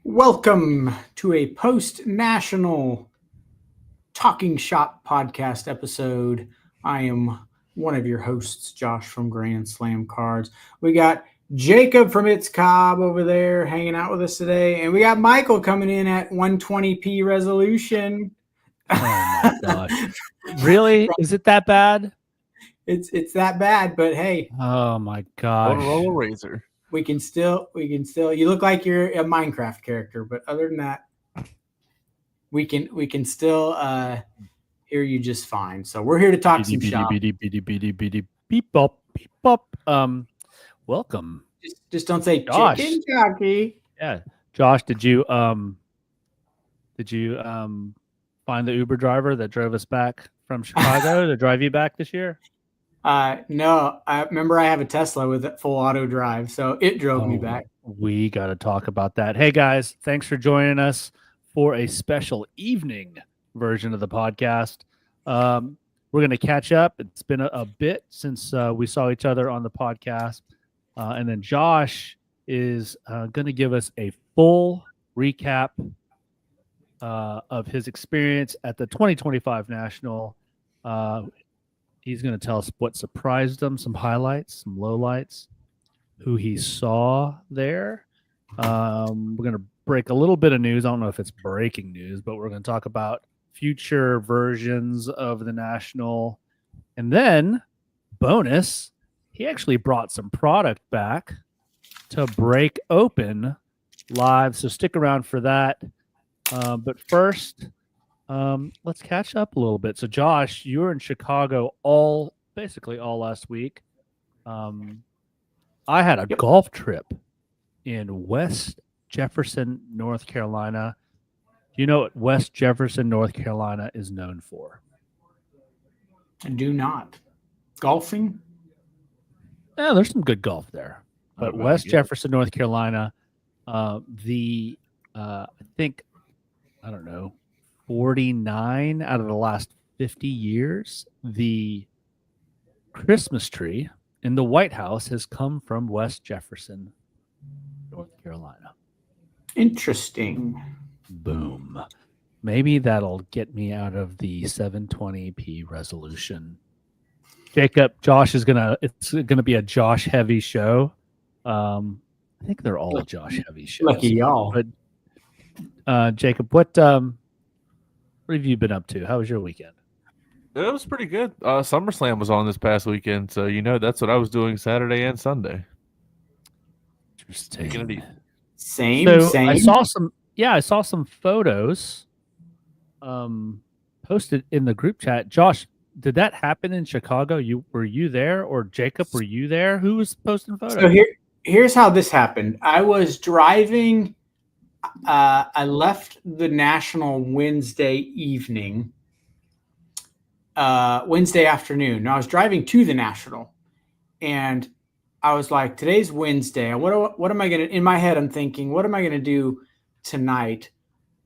Welcome to a post-national Talking Shop podcast episode. I am one of your hosts, Josh from Grand Slam Cards. We got Jacob from It's Cobb over there hanging out with us today, and we got Michael coming in at 120p resolution. Oh my gosh. Really? Is it that bad? It's that bad, but hey, Oh my gosh. Motorola Razor. we can still you look like you're a Minecraft character, but other than that, we can still hear you just fine. So we're here to talk some shop. Beep bop, beep bop. Welcome. Just don't say Josh. chicken jockey. Yeah. Josh, did you find the Uber driver that drove us back from Chicago to drive you back this year? No, I remember I have a Tesla with full auto drive, so it drove me back. We got to talk about that. Hey guys, thanks for joining us for a special evening version of the podcast. We're going to catch up. It's been a bit since we saw each other on the podcast. And then Josh is going to give us a full recap of his experience at the 2025 National. He's going to tell us what surprised him, some highlights, some lowlights, who he saw there. We're going to break a little bit of news. I don't know if it's breaking news, but we're going to talk about future versions of the National. And then, bonus, he actually brought some product back to break open live. So stick around for that. But first, let's catch up a little bit. So Josh, you were in Chicago basically all last week. I had a golf trip in West Jefferson, North Carolina. Do you know what West Jefferson, North Carolina is known for? I do not. Golfing? Yeah, there's some good golf there. But West Jefferson, North Carolina, I think, I don't know, 49 out of the last 50 years, the Christmas tree in the White House has come from West Jefferson, North Carolina. Interesting. Boom. Maybe that'll get me out of the 720p resolution. Jacob, it's gonna be a Josh heavy show. I think they're all Josh heavy shows. Lucky y'all. But Jacob, what have you been up to? How was your weekend? It was pretty good. SummerSlam was on this past weekend, so that's what I was doing Saturday and Sunday. Interesting. Same. I saw some photos posted in the group chat. Josh, did that happen in Chicago? Were you there, or Jacob, were you there? Who was posting photos? So here's how this happened. I was driving. I left the National Wednesday evening. Wednesday afternoon. Now I was driving to the National, and I was like, today's Wednesday. What am I going to, in my head, I'm thinking, what am I going to do tonight?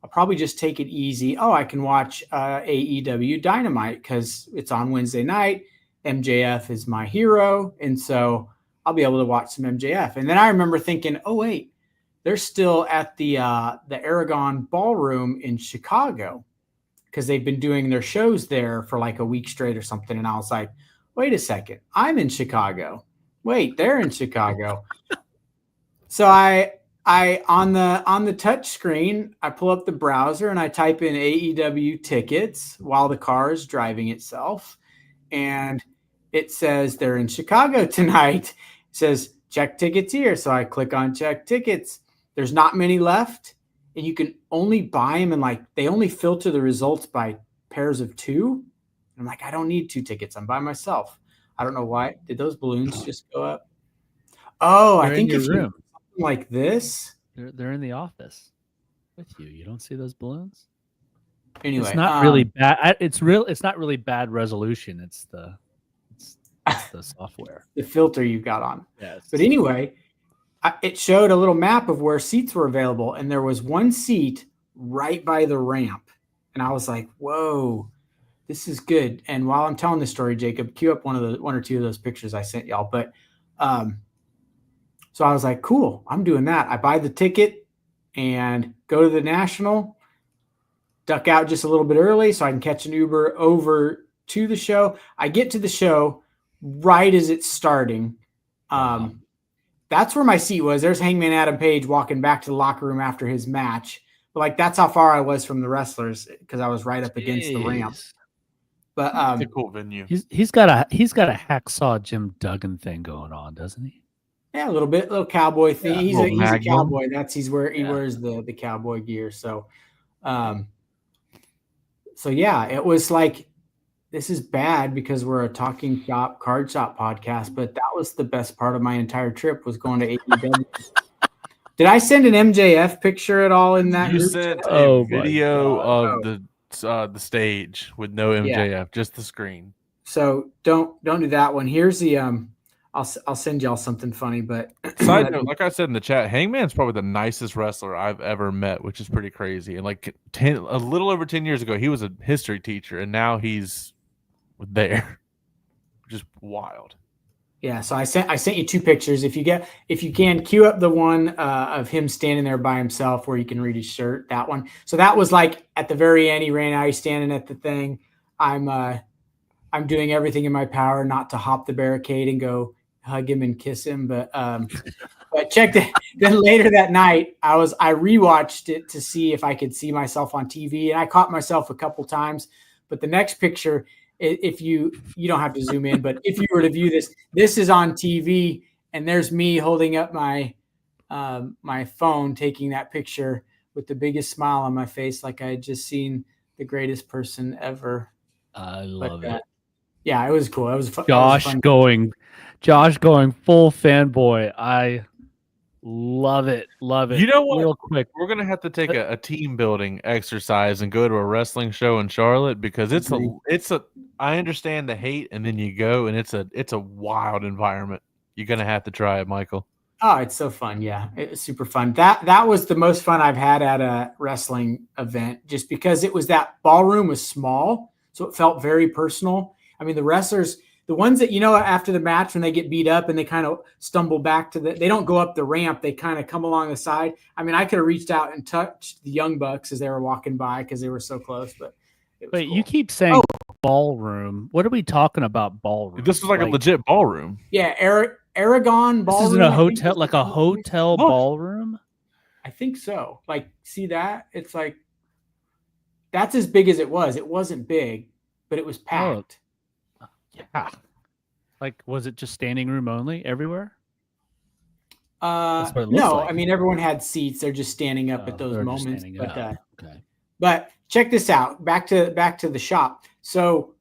I'll probably just take it easy. Oh, I can watch AEW Dynamite because it's on Wednesday night. MJF is my hero. And so I'll be able to watch some MJF. And then I remember thinking, oh, wait, they're still at the Aragon Ballroom in Chicago because they've been doing their shows there for like a week straight or something. And I was like, wait a second, I'm in Chicago. Wait, they're in Chicago. So I on the touch screen, I pull up the browser and I type in AEW tickets while the car is driving itself. And it says they're in Chicago tonight. It says check tickets here. So I click on check tickets. There's not many left. And you can only buy them, and they only filter the results by pairs of two. And I'm like, I don't need 2 tickets. I'm by myself. I don't know why. Did those balloons just go up? Oh, They're I think in if your room. something like this. They're in the office with you. You don't see those balloons? Anyway, it's not really bad. It's not really bad resolution. It's the software, the filter you got on. Yes. But anyway, it showed a little map of where seats were available, and there was one seat right by the ramp. And I was like, whoa, this is good. And while I'm telling this story, Jacob, cue up one or two of those pictures I sent y'all. But so I was like, cool, I'm doing that. I buy the ticket. and go to the National, duck out just a little bit early so I can catch an Uber over to the show. I get to the show right as it's starting. That's where my seat was. There's Hangman Adam Page walking back to the locker room after his match. But like that's how far I was from the wrestlers because I was right up against the ramp. But It's a cool venue. He's got a hacksaw Jim Duggan thing going on, doesn't he? Yeah, a little bit, little cowboy thing. Yeah, He's a cowboy. He wears the cowboy gear. So, yeah, it was like this is bad because we're a talking shop, card shop podcast, but that was the best part of my entire trip was going to AEW. Did I send an MJF picture at all in that? You group sent chat? a video of the stage with no MJF, just the screen. So don't do that one. Here's the I'll send y'all something funny. But side note, like I said in the chat, Hangman's probably the nicest wrestler I've ever met, which is pretty crazy. And like a little over 10 years ago, he was a history teacher, and now he's there, which is wild. Yeah, so I sent you two pictures. If you can cue up the one of him standing there by himself where you can read his shirt, that one. So that was like at the very end. He ran out. He's standing at the thing. I'm doing everything in my power not to hop the barricade and go hug him and kiss him. But check that. Then later that night, I rewatched it to see if I could see myself on TV, and I caught myself a couple times. But the next picture, if you don't have to zoom in, but if you were to view this is on TV, and there's me holding up my my phone, taking that picture with the biggest smile on my face, like I had just seen the greatest person ever. I love it. Yeah, it was cool. It was fun. Josh going full fanboy. I love it. Love it. You know what? Real quick, we're gonna have to take a team building exercise and go to a wrestling show in Charlotte because it's a. I understand the hate, and then you go, and it's a wild environment. You're gonna have to try it, Michael. Oh, it's so fun. Yeah, it's super fun. That was the most fun I've had at a wrestling event, just because it was that ballroom was small, so it felt very personal. I mean, the wrestlers, the ones that, after the match when they get beat up and they kind of stumble back they don't go up the ramp. They kind of come along the side. I mean, I could have reached out and touched the Young Bucks as they were walking by because they were so close. But wait, cool. You keep saying ballroom. What are we talking about ballroom? This was like a legit ballroom. Yeah, Aragon ballroom. This isn't a hotel, like a hotel ballroom? I think so. Like, see that? It's like, that's as big as it was. It wasn't big, but it was packed. Yeah. Like, was it just standing room only everywhere? No, like. I mean, everyone had seats. They're just standing up at those moments. But check this out. Back to the shop. So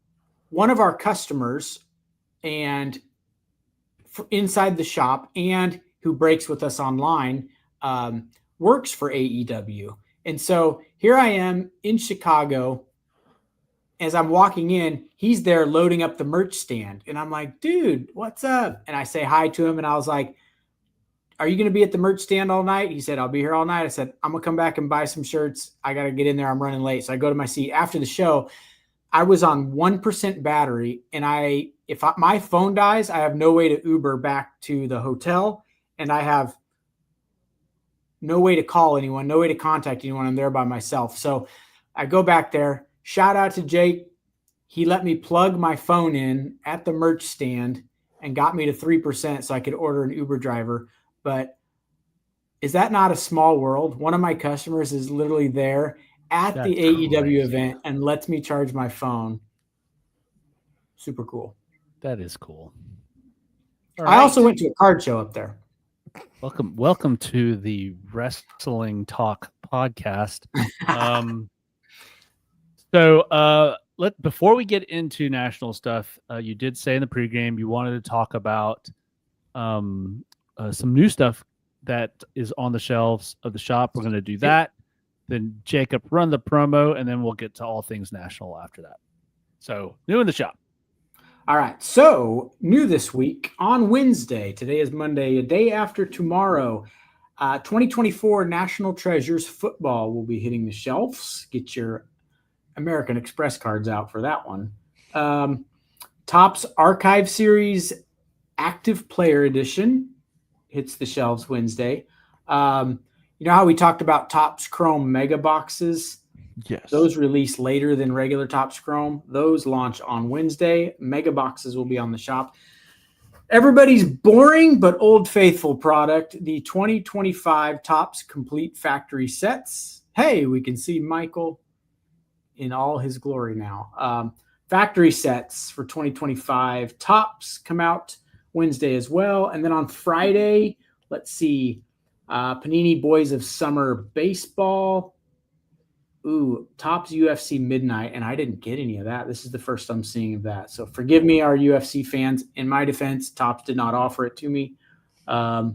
one of our customers and inside the shop and who breaks with us online works for AEW. And so here I am in Chicago. As I'm walking in, he's there loading up the merch stand. And I'm like, dude, what's up? And I say hi to him. And I was like, are you going to be at the merch stand all night? He said, I'll be here all night. I said, I'm going to come back and buy some shirts. I got to get in there. I'm running late. So I go to my seat. After the show, I was on 1% battery. And if my phone dies, I have no way to Uber back to the hotel. And I have no way to call anyone, no way to contact anyone. I'm there by myself. So I go back there. Shout out to Jake. He let me plug my phone in at the merch stand and got me to 3% so I could order an Uber driver. But is that not a small world? One of my customers is literally there at the AEW event and lets me charge my phone. Super cool. That is cool. I also went to a card show up there. Welcome to the Wrestling Talk podcast. So before we get into national stuff, you did say in the pregame you wanted to talk about some new stuff that is on the shelves of the shop. We're going to do that. Then Jacob run the promo, and then we'll get to all things national after that. So new in the shop. All right. So new this week on Wednesday. Today is Monday, a day after tomorrow. 2024 National Treasures football will be hitting the shelves. Get your American Express cards out for that one. Topps Archive Series Active Player Edition hits the shelves Wednesday. You know how we talked about Topps Chrome mega boxes? Yes. Those release later than regular Topps Chrome. Those launch on Wednesday. Mega boxes will be on the shop. Everybody's boring but old faithful product, the 2025 Topps Complete Factory Sets. Hey, we can see Michael in all his glory now. Factory sets for 2025 Topps come out Wednesday as well. And then on Friday, let's see, Panini Boys of Summer Baseball. Ooh, Topps UFC Midnight, and I didn't get any of that. This is the first I'm seeing of that. So forgive me, our UFC fans. In my defense, Topps did not offer it to me. So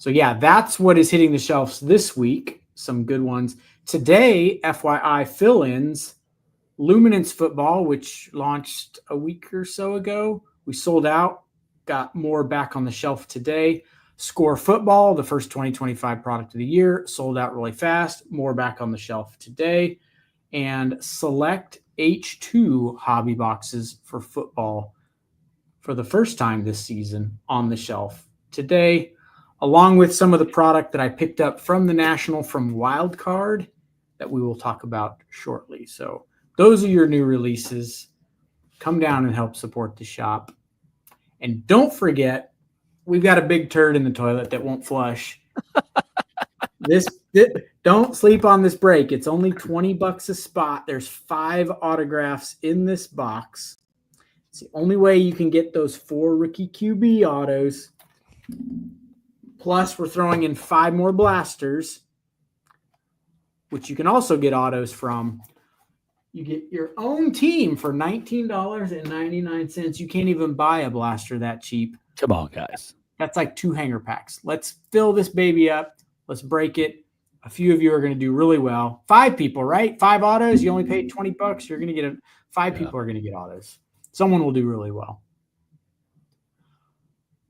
yeah, that's what is hitting the shelves this week. Some good ones. Today, FYI, fill-ins, Luminance Football, which launched a week or so ago. We sold out, got more back on the shelf today. Score Football, the first 2025 product of the year, sold out really fast, more back on the shelf today. And Select H2 hobby boxes for football for the first time this season on the shelf today, along with some of the product that I picked up from the National from Wildcard that we will talk about shortly. So those are your new releases. Come down and help support the shop. And don't forget, we've got a big turd in the toilet that won't flush. Don't sleep on this break. It's only $20 a spot. There's 5 autographs in this box. It's the only way you can get those 4 rookie QB autos. Plus, we're throwing in 5 more blasters, which you can also get autos from. You get your own team for $19.99. You can't even buy a blaster that cheap. Come on, guys. That's like 2 hanger packs. Let's fill this baby up. Let's break it. A few of you are going to do really well. 5 people, right? 5 autos. You only paid $20. You're going to get 5 people are going to get autos. Someone will do really well.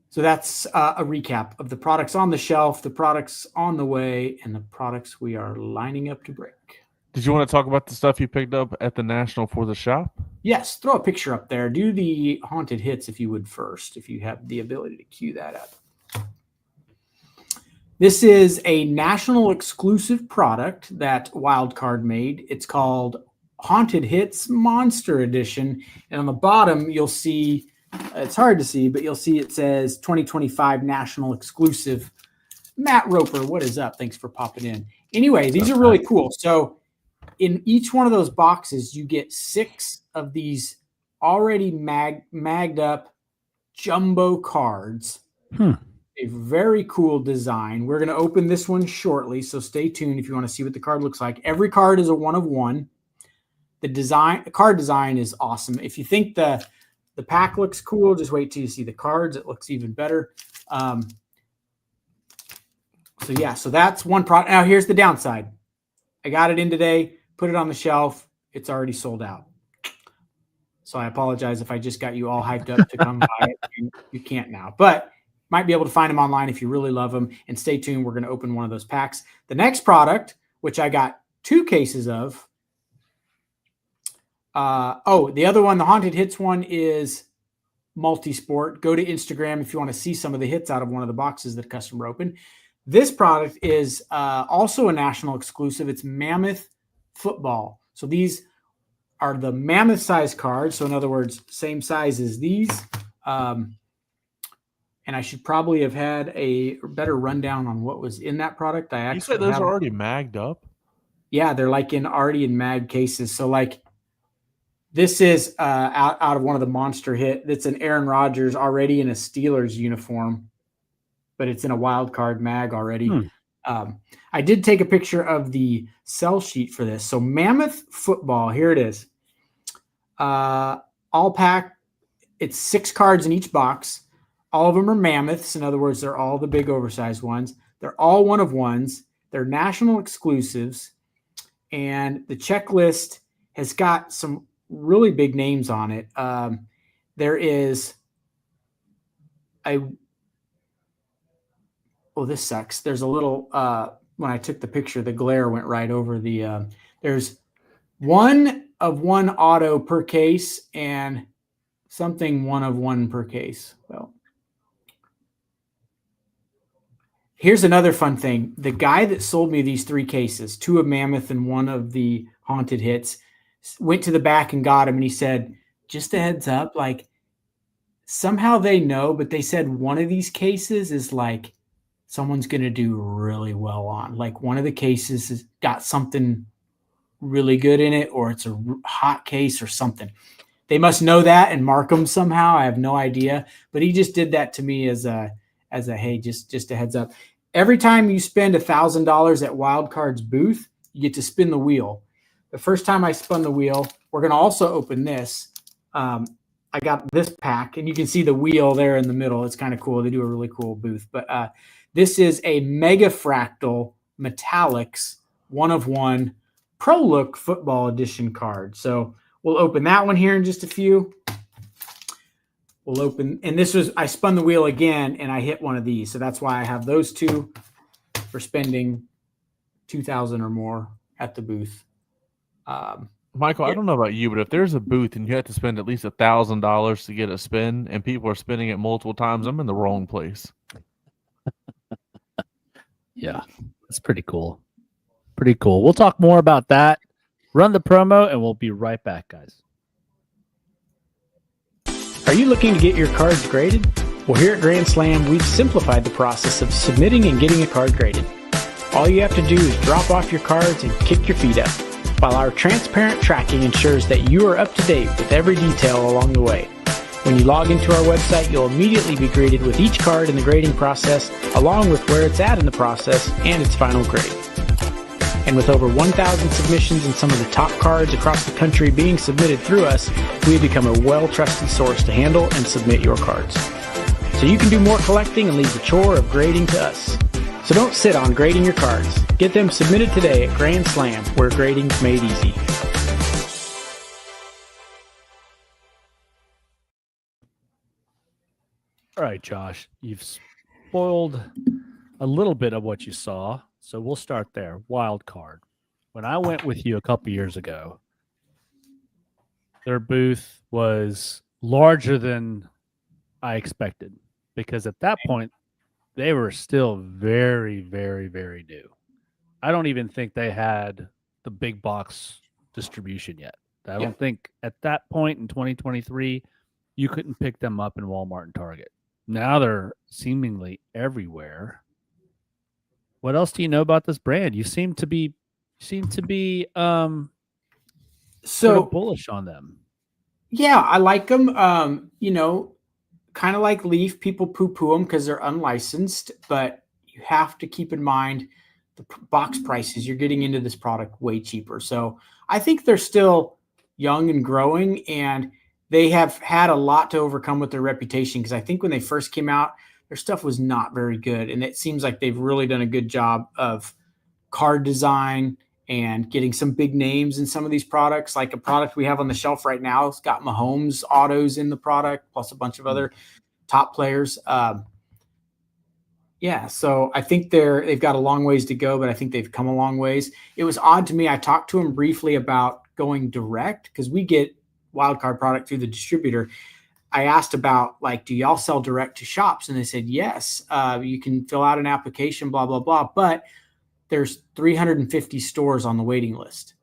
So that's a recap of the products on the shelf, the products on the way, and the products we are lining up to break. Did you want to talk about the stuff you picked up at the National for the shop? Yes, throw a picture up there. Do the haunted hits if you would first, if you have the ability to cue that up. This is a national exclusive product that Wildcard made. It's called Haunted Hits Monster Edition. And on the bottom, you'll see, it's hard to see, but you'll see it says 2025 national exclusive. Matt Roper, what is up? Thanks for popping in. Anyway, these are really cool. So in each one of those boxes, you get 6 of these already magged up jumbo cards. A very cool design. We're going to open this one shortly, so stay tuned if you want to see what the card looks like. Every card is a 1 of 1. The card design is awesome. If you think the pack looks cool, just wait till you see the cards. It looks even better. So that's one product. Now here's the downside. I got it in today, put it on the shelf. It's already sold out. So I apologize if I just got you all hyped up to come buy it. You can't now, but might be able to find them online if you really love them. And stay tuned. We're going to open one of those packs. The next product, which I got 2 cases of. The other one, the Haunted Hits one, is multi-sport. Go to Instagram if you want to see some of the hits out of one of the boxes that a customer opened. This product is also a national exclusive. It's Mammoth Football. So these are the mammoth size cards. So in other words, same size as these. And I should probably have had a better rundown on what was in that product. You said those are already magged up? Yeah, they're like already in mag cases. So like this is out of one of the monster hit. That's an Aaron Rodgers already in a Steelers uniform, but it's in a wild card mag already. I did take a picture of the sell sheet for this. So Mammoth Football, here it is. All pack. It's 6 cards in each box. All of them are mammoths. In other words, they're all the big oversized ones. They're all 1 of 1s. They're national exclusives. And the checklist has got some really big names on it. There is this sucks. There's a little, when I took the picture, the glare went right over the, there's 1 of 1 auto per case and something 1 of 1 per case. Well, Here's another fun thing. The guy that sold me these 3 cases, 2 of Mammoth and 1 of the Haunted Hits, went to the back and got him. And he said, just a heads up, like somehow they know, but they said one of these cases is like someone's going to do really well on. Like one of the cases has got something really good in it, or it's a hot case or something. They must know that and mark them somehow. I have no idea, but he just did that to me as a, hey, just a heads up. Every time you spend $1,000 at Wildcard's booth, you get to spin the wheel. The first time I spun the wheel, we're going to also open this. I got this pack, and you can see the wheel there in the middle. It's kind of cool. They do a really cool booth. But this is a Mega Fractal Metallics 1 of 1 Pro Look Football Edition card. So we'll open that one here in just a few. We'll open, and this was, I spun the wheel again and I hit one of these. So that's why I have those 2 for spending $2,000 or more at the booth. Michael, I don't know about you, but if there's a booth and you have to spend at least $1,000 to get a spin and people are spinning it multiple times, I'm in the wrong place. Yeah, that's pretty cool. Pretty cool. We'll talk more about that. Run the promo and we'll be right back, guys. Are you looking to get your cards graded? Well, here at Grand Slam, we've simplified the process of submitting and getting a card graded. All you have to do is drop off your cards and kick your feet up, while our transparent tracking ensures that you are up to date with every detail along the way. When you log into our website, you'll immediately be greeted with each card in the grading process, along with where it's at in the process and its final grade. And with over 1,000 submissions and some of the top cards across the country being submitted through us, we have become a well-trusted source to handle and submit your cards. So you can do more collecting and leave the chore of grading to us. So don't sit on grading your cards. Get them submitted today at Grand Slam, where grading's made easy. All right, Josh, you've spoiled a little bit of what you saw. So we'll start there. Wild card. When I went with you a couple years ago, their booth was larger than I expected, because at that point, they were still very, very, very new. I don't even think they had the big box distribution yet. I don't think at that point in 2023, you couldn't pick them up in Walmart and Target. Now they're seemingly everywhere. What else do you know about this brand? You seem to be sort of bullish on them. Yeah, I like them. Kind of like Leaf, people poo-poo them because they're unlicensed, but you have to keep in mind the box prices. You're getting into this product way cheaper. So I think they're still young and growing, and they have had a lot to overcome with their reputation, because I think when they first came out, their stuff was not very good. And it seems like they've really done a good job of card design and getting some big names in some of these products. Like a product we have on the shelf right now, it's got Mahomes autos in the product, plus a bunch of other top players. So I think they've got a long ways to go, but I think they've come a long ways. It was odd to me. I talked to him briefly about going direct, because we get Wildcard product through the distributor. I asked about, like, do y'all sell direct to shops? And they said, yes, you can fill out an application, blah, blah, blah. But there's 350 stores on the waiting list.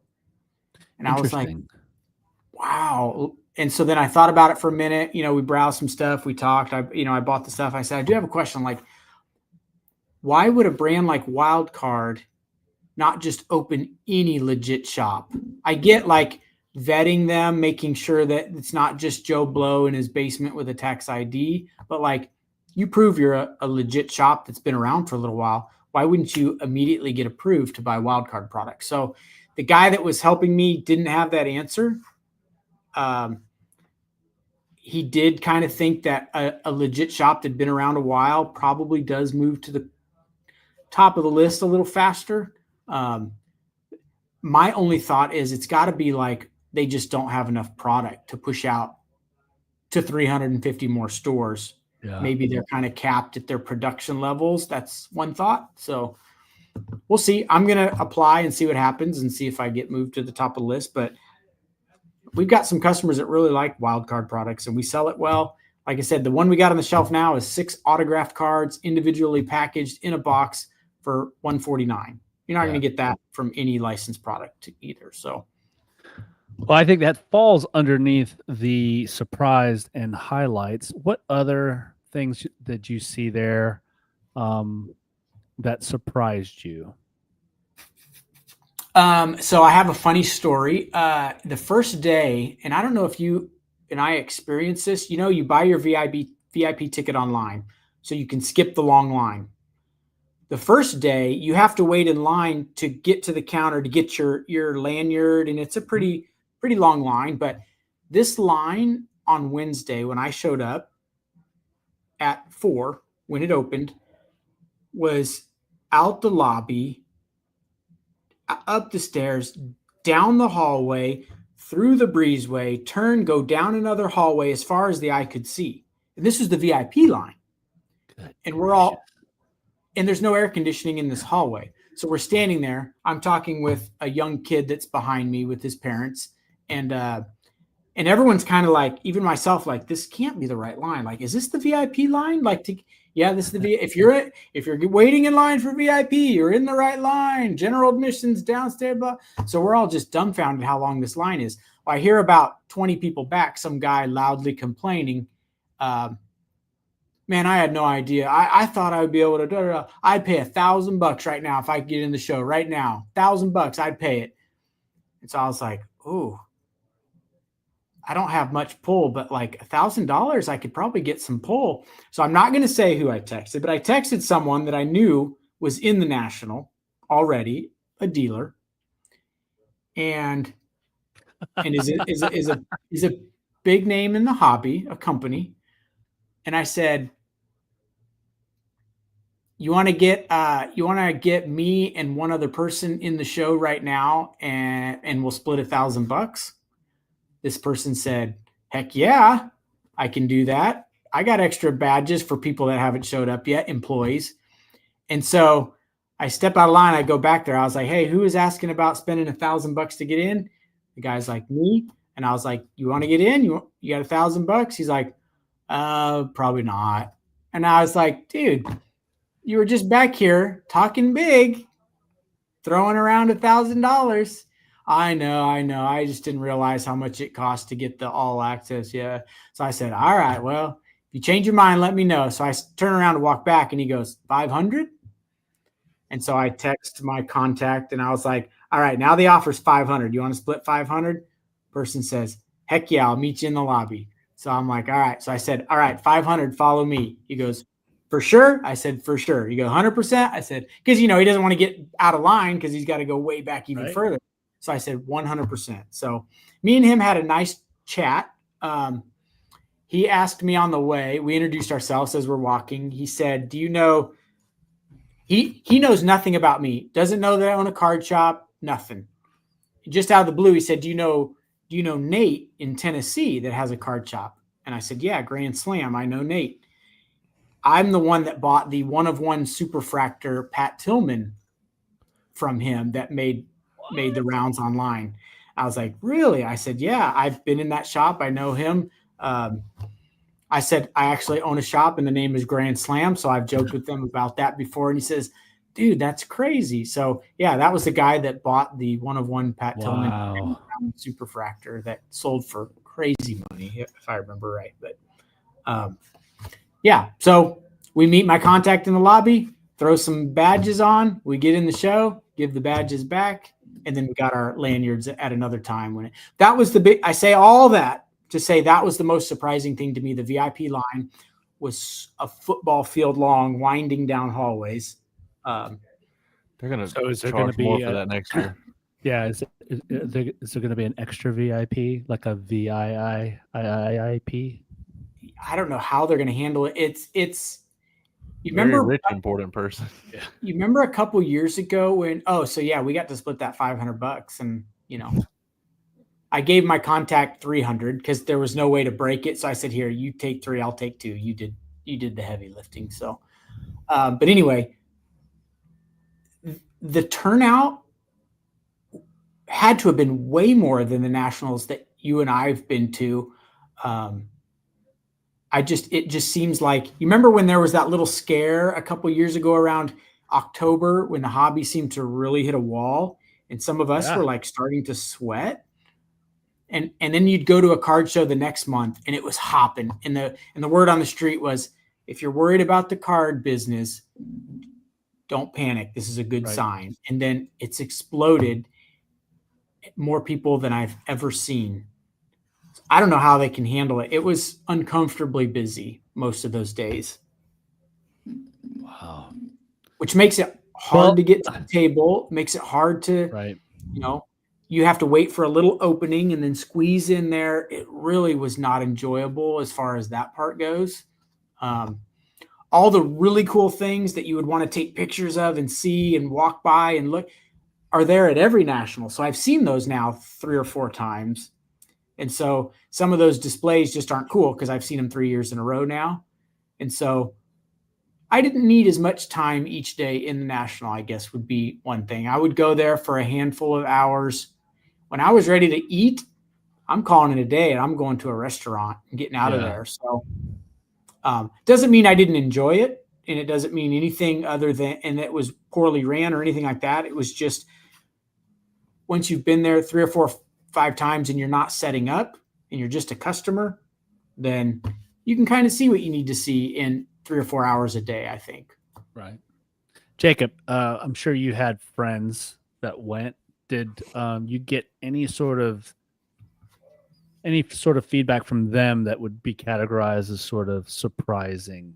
And I was like, wow. And so then I thought about it for a minute. We browsed some stuff. We talked. I bought the stuff. I said, I do have a question. Like, why would a brand like Wildcard not just open any legit shop? I get, like, vetting them, making sure that it's not just Joe Blow in his basement with a tax ID, but like, you prove you're a legit shop that's been around for a little while. Why wouldn't you immediately get approved to buy Wildcard products? So the guy that was helping me didn't have that answer. He did kind of think that a legit shop that had been around a while probably does move to the top of the list a little faster. My only thought is it's got to be like, they just don't have enough product to push out to 350 more stores. Yeah. Maybe they're kind of capped at their production levels. That's one thought. So we'll see. I'm going to apply and see what happens and see if I get moved to the top of the list. But we've got some customers that really like Wildcard products, and we sell it well. Like I said, the one we got on the shelf now is 6 autographed cards individually packaged in a box for $149. You're not going to get that from any licensed product either. So, well, I think that falls underneath the surprised and highlights. What other things did you see there that surprised you? So I have a funny story. The first day, and I don't know if you and I experienced this, you buy your VIP ticket online so you can skip the long line. The first day you have to wait in line to get to the counter to get your lanyard. And it's a pretty long line, but this line on Wednesday, when I showed up at 4, when it opened, was out the lobby, up the stairs, down the hallway, through the breezeway, go down another hallway as far as the eye could see. And this was the VIP line. And and there's no air conditioning in this hallway. So we're standing there. I'm talking with a young kid that's behind me with his parents. And everyone's kind of like, even myself, like, this can't be the right line. Like, is this the VIP line? This is the VIP. If you're waiting in line for VIP, you're in the right line. General admissions downstairs. Blah. So we're all just dumbfounded how long this line is. Well, I hear about 20 people back, some guy loudly complaining. Man, I had no idea. I thought I would be able to. I'd pay $1,000 right now if I could get in the show right now. $1,000, I'd pay it. And so I was like, ooh. I don't have much pull, but like $1,000, I could probably get some pull. So I'm not going to say who I texted, but I texted someone that I knew was in the National already, a dealer, and is a big name in the hobby, a company. And I said, you want to get me and one other person in the show right now, and we'll split $1,000. This person said, heck yeah, I can do that. I got extra badges for people that haven't showed up yet, employees. And so I step out of line. I go back there. I was like, hey, who is asking about spending $1,000 to get in? The guy's like, me. And I was like, you want to get in? You got $1,000? He's like, probably not. And I was like, dude, you were just back here talking big, throwing around $1,000. I know. I just didn't realize how much it cost to get the all access. Yeah. So I said, all right, well, if you change your mind, let me know. So I turn around to walk back and he goes, 500. And so I text my contact and I was like, all right, now the offer's 500. You want to split 500? Person says, heck yeah, I'll meet you in the lobby. So I'm like, all right. So I said, all right, 500, follow me. He goes, for sure? I said, for sure. You go 100%? I said, because, he doesn't want to get out of line because he's got to go way back even further. So I said 100%. So me and him had a nice chat. He asked me on the way, we introduced ourselves as we're walking. He said, do you know, he knows nothing about me, doesn't know that I own a card shop, nothing. Just out of the blue, he said, do you know Nate in Tennessee that has a card shop? And I said, yeah, Grand Slam. I know Nate. I'm the one that bought the 1-of-1 Superfractor Pat Tillman from him that made the rounds online. I was like, really? I said, yeah, I've been in that shop. I know him. I said, I actually own a shop and the name is Grand Slam. So I've joked with them about that before. And he says, dude, that's crazy. So yeah, that was the guy that bought the 1-of-1 Pat Tillman Superfractor that sold for crazy money, if I remember right. But yeah, so we meet my contact in the lobby, throw some badges on, we get in the show, give the badges back. And then we got our lanyards at another time that was the big, I say all that to say that was the most surprising thing to me. The VIP line was a football field long, winding down hallways. They're going to So is there charge gonna be more for that next year. Yeah, is there going to be an extra VIP, like a VIIP? I don't know how they're going to handle it. It's you Very remember rich, important person. You remember a couple years ago when we got to split that $500 and I gave my contact 300 because there was no way to break it. So I said, here, you take 3, I'll take 2. You did the heavy lifting. So, but anyway, the turnout had to have been way more than the nationals that you and I've been to. it just seems like, you remember when there was that little scare a couple years ago around October when the hobby seemed to really hit a wall and some of us Yeah. were like starting to sweat. And then you'd go to a card show the next month and it was hopping. And the word on the street was, if you're worried about the card business, don't panic. This is a good sign. And then it's exploded. More people than I've ever seen. I don't know how they can handle it. It was uncomfortably busy most of those days. Wow. Which makes it hard to get to the table, makes it hard to, you have to wait for a little opening and then squeeze in there. It really was not enjoyable as far as that part goes. All the really cool things that you would want to take pictures of and see and walk by and look are there at every national. So I've seen those now 3 or 4 times. And so some of those displays just aren't cool because I've seen them 3 years in a row now. And so I didn't need as much time each day in the national, I guess would be one thing. I would go there for a handful of hours. When I was ready to eat, I'm calling it a day and I'm going to a restaurant and getting out of there. So doesn't mean I didn't enjoy it. And it doesn't mean anything other than, and it was poorly ran or anything like that. It was just, once you've been there 3 or 4 5 times and you're not setting up and you're just a customer, then you can kind of see what you need to see in 3 or 4 hours a day, I think. Right. Jacob, I'm sure you had friends that went. Did you get any sort of feedback from them that would be categorized as sort of surprising?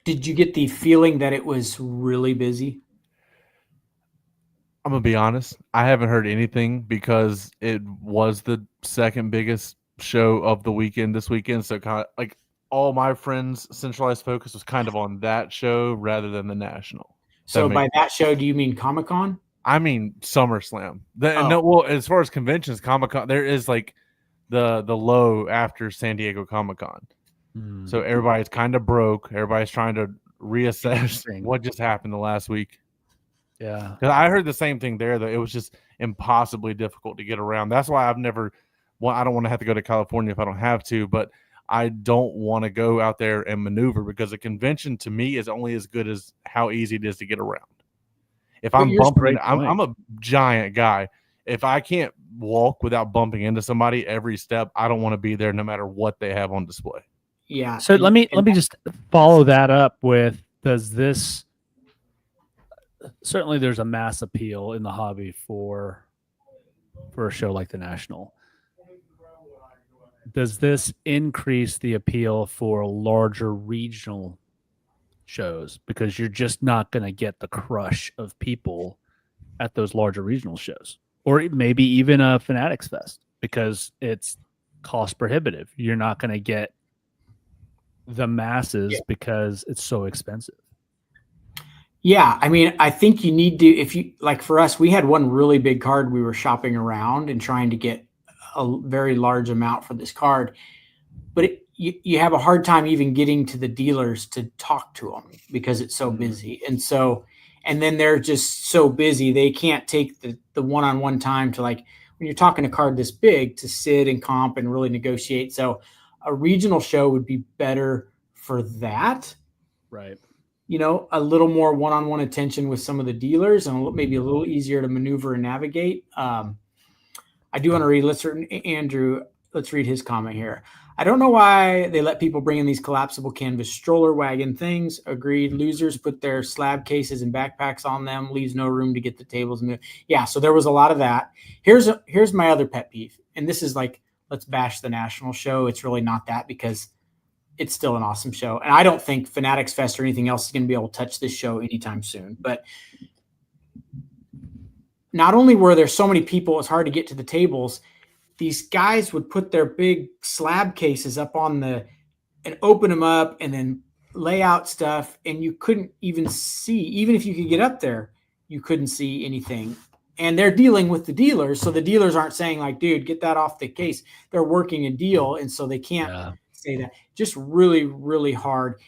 Did you get the feeling that it was really busy? I'm gonna be honest. I haven't heard anything because it was the second biggest show of the weekend this weekend. So kind of like all my friends' centralized focus was kind of on that show rather than the national. So by that show, do you mean Comic-Con? I mean SummerSlam. No, well, as far as conventions, Comic-Con, there is like the low after San Diego Comic-Con. So everybody's kind of broke. Everybody's trying to reassess what just happened the last week. Yeah. Because I heard the same thing there, though. It was just impossibly difficult to get around. That's why I don't want to have to go to California if I don't have to, but I don't want to go out there and maneuver because a convention to me is only as good as how easy it is to get around. If I'm bumping, I'm a giant guy. If I can't walk without bumping into somebody every step, I don't want to be there no matter what they have on display. Yeah. So let me just follow that up with, does this, certainly there's a mass appeal in the hobby for a show like the National. Does this increase the appeal for larger regional shows? Because you're just not going to get the crush of people at those larger regional shows, or maybe even a Fanatics Fest, because it's cost prohibitive. You're not going to get the masses because it's so expensive. Yeah, I mean, I think you need to, if you, like for us, we had one really big card we were shopping around and trying to get a very large amount for this card, but you have a hard time even getting to the dealers to talk to them because it's so busy. And then they're just so busy, they can't take the one-on-one time to, like, when you're talking a card this big, to sit and comp and really negotiate. So a regional show would be better for that. Right. You know, a little more one-on-one attention with some of the dealers and maybe a little easier to maneuver and navigate. I do want to read, Andrew, let's read his comment here. I don't know why they let people bring in these collapsible canvas stroller wagon things. Agreed. Losers put their slab cases and backpacks on them, leaves no room to get the tables moved. Yeah, so there was a lot of that. Here's my other pet peeve. And this is like, let's bash the National show. It's really not that, because it's still an awesome show. And I don't think Fanatics Fest or anything else is going to be able to touch this show anytime soon. But not only were there so many people, it's hard to get to the tables, these guys would put their big slab cases up on and open them up and then lay out stuff. And you couldn't even see, even if you could get up there, you couldn't see anything. And they're dealing with the dealers. So the dealers aren't saying like, dude, get that off the case. They're working a deal. And so they can't say that. Just really, really hard.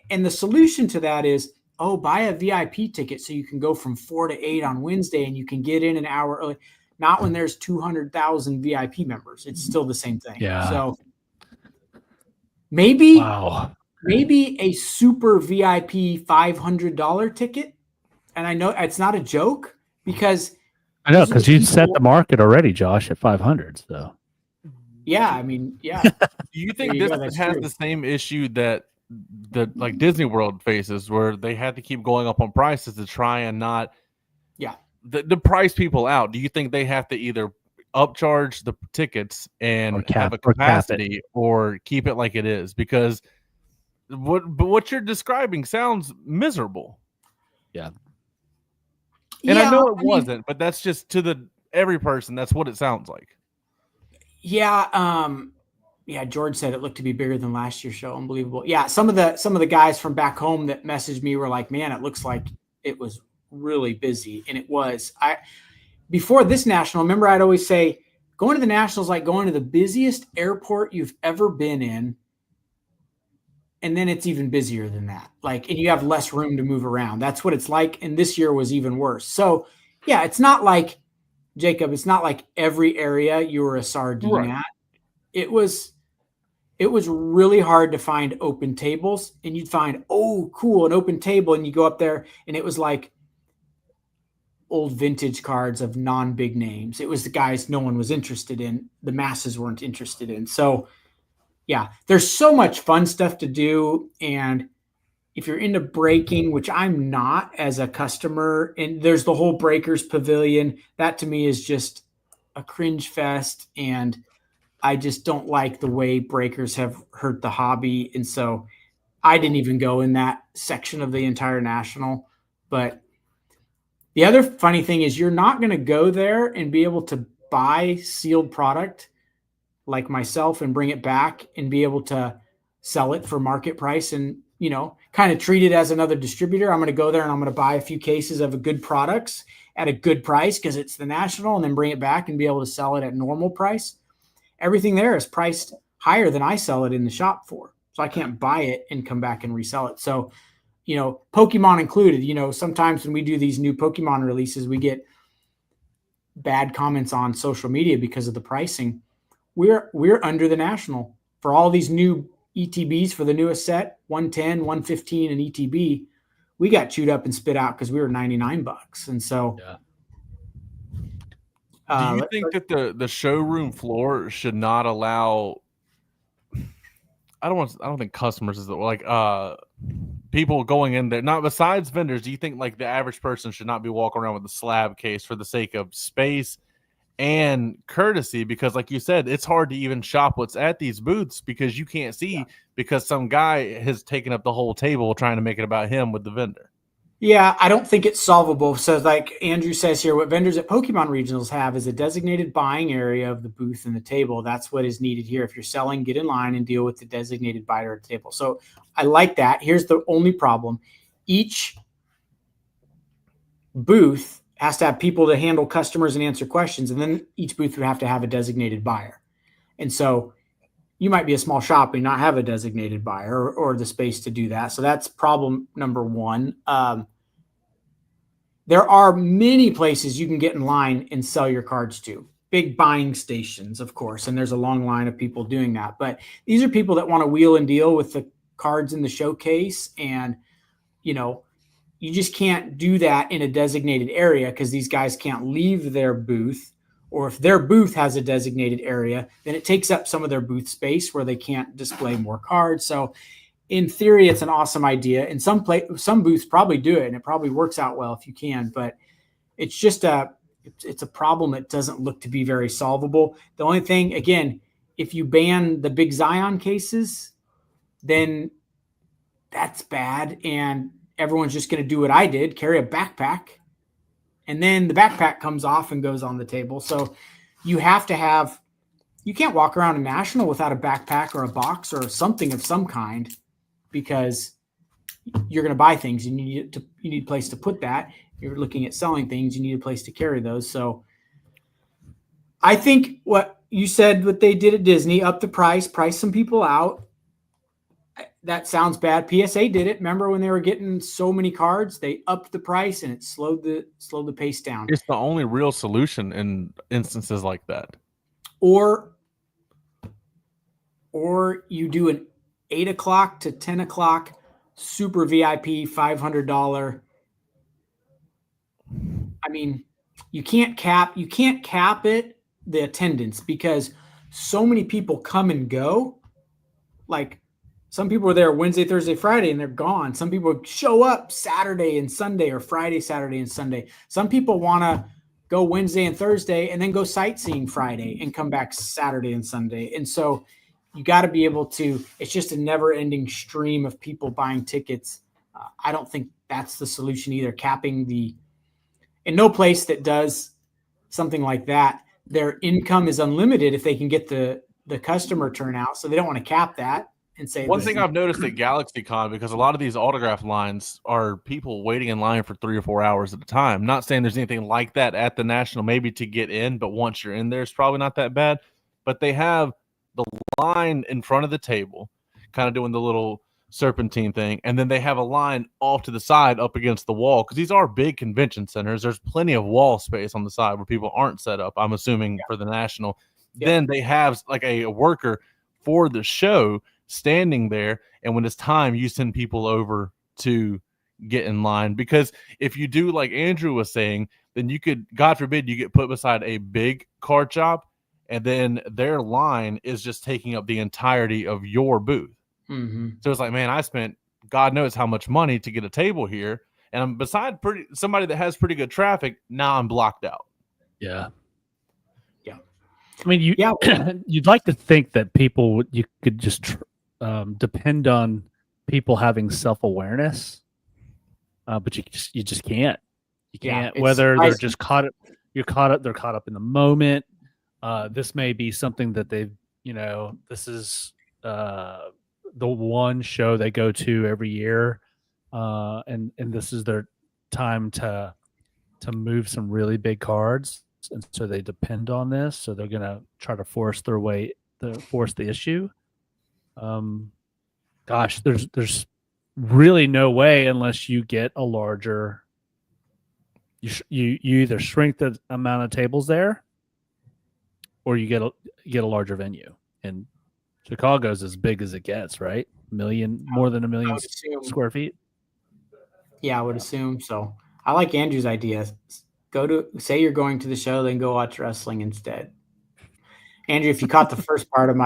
And the solution to that is, buy a VIP ticket so you can go from 4 to 8 on Wednesday and you can get in an hour early. not when there's 200,000 VIP members. It's still the same thing. Yeah. So maybe a super VIP $500 ticket. And I know it's not a joke because I know, because you set the market already, Josh, at 500. So yeah, I mean, yeah. Do you think There you this go, that's has true. the same issue that like Disney World faces, where they had to keep going up on prices to try and not the price people out? Do you think they have to either upcharge the tickets and have a capacity or keep it like it is? Because what you're describing sounds miserable. Yeah. And I know it wasn't, but that's just to every person. That's what it sounds like. Yeah. Yeah. George said it looked to be bigger than last year's show. Unbelievable. Yeah. Some of the guys from back home that messaged me were like, man, it looks like it was really busy. And it was. Before this national, remember I'd always say going to the nationals like going to the busiest airport you've ever been in. And then it's even busier than that. Like, and you have less room to move around. That's what it's like. And this year was even worse. So yeah, it's not like, Jacob, it's not like every area you were a sardine at. It was really hard to find open tables, and you'd find, oh, cool, an open table. And you go up there and it was like old vintage cards of non-big names. It was the guys no one was interested in. The masses weren't interested in. So yeah, there's so much fun stuff to do. And if you're into breaking, which I'm not as a customer, and there's the whole Breakers Pavilion, that to me is just a cringe fest. And I just don't like the way breakers have hurt the hobby. And so I didn't even go in that section of the entire national. But the other funny thing is you're not going to go there and be able to buy sealed product like myself and bring it back and be able to sell it for market price and, you know, kind of treat it as another distributor. I'm going to go there and I'm going to buy a few cases of good products at a good price because it's the national, and then bring it back and be able to sell it at normal price. Everything there is priced higher than I sell it in the shop for. So I can't buy it and come back and resell it. So, you know, Pokemon included, you know, sometimes when we do these new Pokemon releases, we get bad comments on social media because of the pricing. We're under the national for all these new ETBs for the newest set, 110, 115 and ETB. We got chewed up and spit out because we were $99. And so do you think that the showroom floor should not allow, I don't think customers is like people going in there, not besides vendors, do you think like the average person should not be walking around with a slab case for the sake of space and courtesy? Because like you said, it's hard to even shop what's at these booths because you can't see because some guy has taken up the whole table trying to make it about him with the vendor. Yeah, I don't think it's solvable. So like Andrew says here, what vendors at Pokemon Regionals have is a designated buying area of the booth and the table. That's what is needed here. If you're selling, get in line and deal with the designated buyer at the table. So I like that. Here's the only problem. Each booth has to have people to handle customers and answer questions. And then each booth would have to have a designated buyer. And so you might be a small shop and not have a designated buyer or the space to do that. So that's problem number one. There are many places you can get in line and sell your cards to. Big buying stations, of course, and there's a long line of people doing that. But these are people that want to wheel and deal with the cards in the showcase. And, you know, you just can't do that in a designated area because these guys can't leave their booth. Or if their booth has a designated area, then it takes up some of their booth space where they can't display more cards. So in theory, it's an awesome idea. And some booths probably do it, and it probably works out well if you can. But it's just it's a problem that doesn't look to be very solvable. The only thing, again, if you ban the big Zion cases, then that's bad, and everyone's just going to do what I did, carry a backpack, and then the backpack comes off and goes on the table. So you have to have, you can't walk around a national without a backpack or a box or something of some kind, because you're going to buy things and you need a place to put that. You're looking at selling things, you need a place to carry those. So I think what you said, what they did at Disney, up the price some people out. that sounds bad. PSA did it. Remember when they were getting so many cards, they upped the price and it slowed the pace down. It's the only real solution in instances like that. Or you do an 8 o'clock to 10 o'clock super VIP $500. I mean, you can't cap it, the attendance, because so many people come and go. Like, some people are there Wednesday, Thursday, Friday, and they're gone. Some people show up Saturday and Sunday, or Friday, Saturday, and Sunday. Some people want to go Wednesday and Thursday and then go sightseeing Friday and come back Saturday and Sunday. And so you got to be able to, it's just a never ending stream of people buying tickets. I don't think that's the solution either. Capping in no place that does something like that, their income is unlimited if they can get the customer turnout. So they don't want to cap that and say, one thing I've noticed at GalaxyCon, because a lot of these autograph lines are people waiting in line for 3 or 4 hours at a time. Not saying there's anything like that at the National, maybe to get in, but once you're in there, it's probably not that bad. But they have the line in front of the table, kind of doing the little serpentine thing, and then they have a line off to the side up against the wall, because these are big convention centers. There's plenty of wall space on the side where people aren't set up, I'm assuming, for the National. Then they have like a worker for the show standing there, and when it's time, you send people over to get in line. Because if you do like Andrew was saying, then you could, God forbid, you get put beside a big card shop, and then their line is just taking up the entirety of your booth. Mm-hmm. So it's like, man, I spent God knows how much money to get a table here, and I'm beside somebody that has pretty good traffic. Now I'm blocked out. Yeah. I mean, you'd like to think that you could just depend on people having self-awareness, but you just can't. You can't. Whether they're just they're caught up in the moment. This may be something that they've, this is the one show they go to every year, and this is their time to move some really big cards, and so they depend on this. So they're gonna try to force the issue. Gosh, there's really no way unless you get a larger. You either shrink the amount of tables there, or you get a larger venue. And Chicago's as big as it gets, right? More than 1 million square feet. Yeah, I would assume so. I like Andrew's idea. Say you're going to the show, then go watch wrestling instead. Andrew, if you caught the first part of